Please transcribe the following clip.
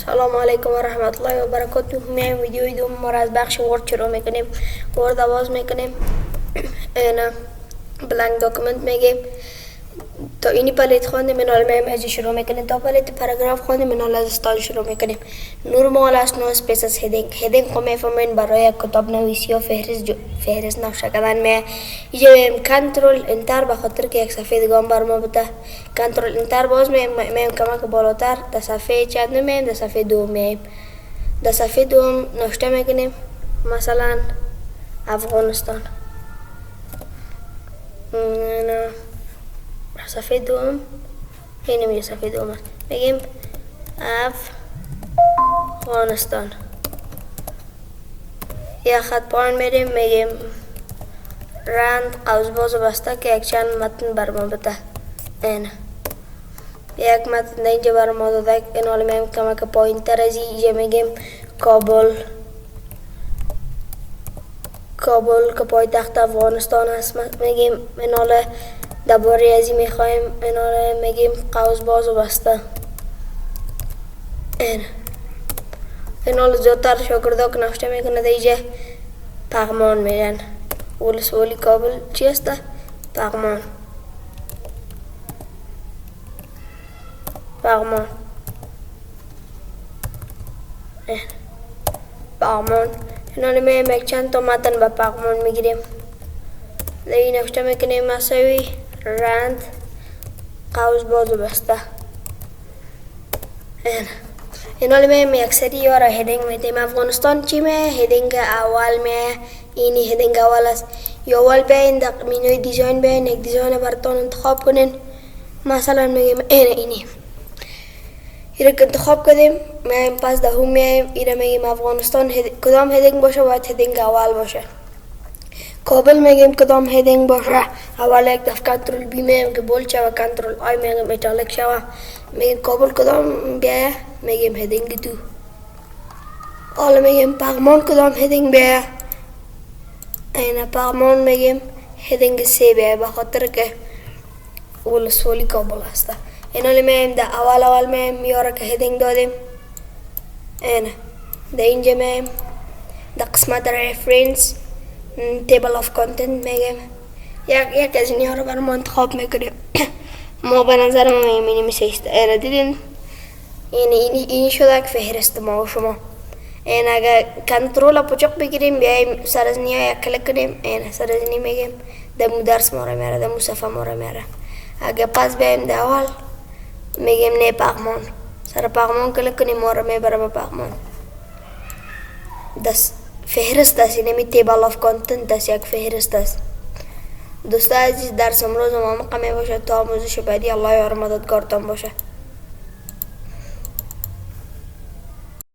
سلام علیکم و رحمت الله و برکاته. میایم ویدیوی دوم ما را از بخش ورد شروع میکنیم. ورد آواز میکنیم. اینا بلانک داکومنت میگیم. تا اینی پلیت خواندیم منال میایم از شروع میکنیم. تا پلیت پاراگراف خواندیم منال از استاد شروع میکنیم. نورمال است نو اسپیس از هدینگ خو میفهمین برای کتاب نویسی و فهرست نقشه کردن می یه کنترل انتر به خاطر که یک صفحه دیگه هم بر ما بده. کنترل انتر باز میم کمک بالاتر در صفحه چند میم در صفحه دوم میم در صفحه دوم نوشته میکنیم مثلا افغانستان. صفحه دوم این میگه صفحه دوم میگیم افغانستان. یا خط پایین میریم میگیم رند قوس باز و بسته که یک چند متن بر ما بده. این یک متن اینجا بر ما داده. این حالا میگیم کمک پایین تر از اینجا میگیم کابل که پایتخت افغانستان هست. میگیم این حالا درباره از این میخوایم این حالا میگیم قوس باز و بسته. این حالا زیادتر شاگردا که نوشته میکنه اینجا پغمان میگن. ولسوالی کابل چی است؟ پغمان. این حالا میگیم یک چند تا متن به پغمان میگیریم. این نوشته میکنیم مساوی رند قوس باز و بسته. این حالا میگیم یک سری را هدینگ میدیم. افغانستان چی میه؟ هدینگ اول میه. اینی هدینگ اول است. یا اول بیاین در مینوی دیزاین بیاین یک دیزاین براتون انتخاب کنین. مثلا میگیم اینی ایره که انتخاب کردیم میایم پس دهم میایم ایره میگیم افغانستان کدام هدینگ باشه باید هدینگ اول باشه. کابل میگیم کدام هدینگ باشه اول یک دفعه کنترل بی میگیم که بولد شوه کنترل آی میگیم ایتالیک شوه. میگیم کابل کدام بیایه میگیم هدینگ 2. حالا میگیم پغمان کدام هدینگ بیایه این پغمان میگیم هدینگ 3 بیایه به خاطر که ولسوالی کابل هسته. این حالا میگیم در اول میگیم یاره که هدینگ دادیم. این در اینجا میگیم در قسمت ریفرنس تیبل آف کانتنت میگیم یک از اینها رو برای ما انتخاب میکنیم. ما به نظر ما میگیم میسیست. این دیدین این شده که فهرست ما و شما. این اگر کنترل پچق بگیریم بیاییم سر از نیا یک کلک کنیم این سر از نیا میگیم دمو درس ما رو میاره دمو صفحه ما رو میاره. اگر پس بیاییم در اول میگیم نه پغمان سر پغمان کلک کنیم ما رو میبره به پغمان. دست فهرست است. اینمی تیبل آف کانتنت است. یک فهرست است. دوستان عزیز درس امروز ما مقام باشه تا آموزش بعدی الله یار مددگارتان باشه.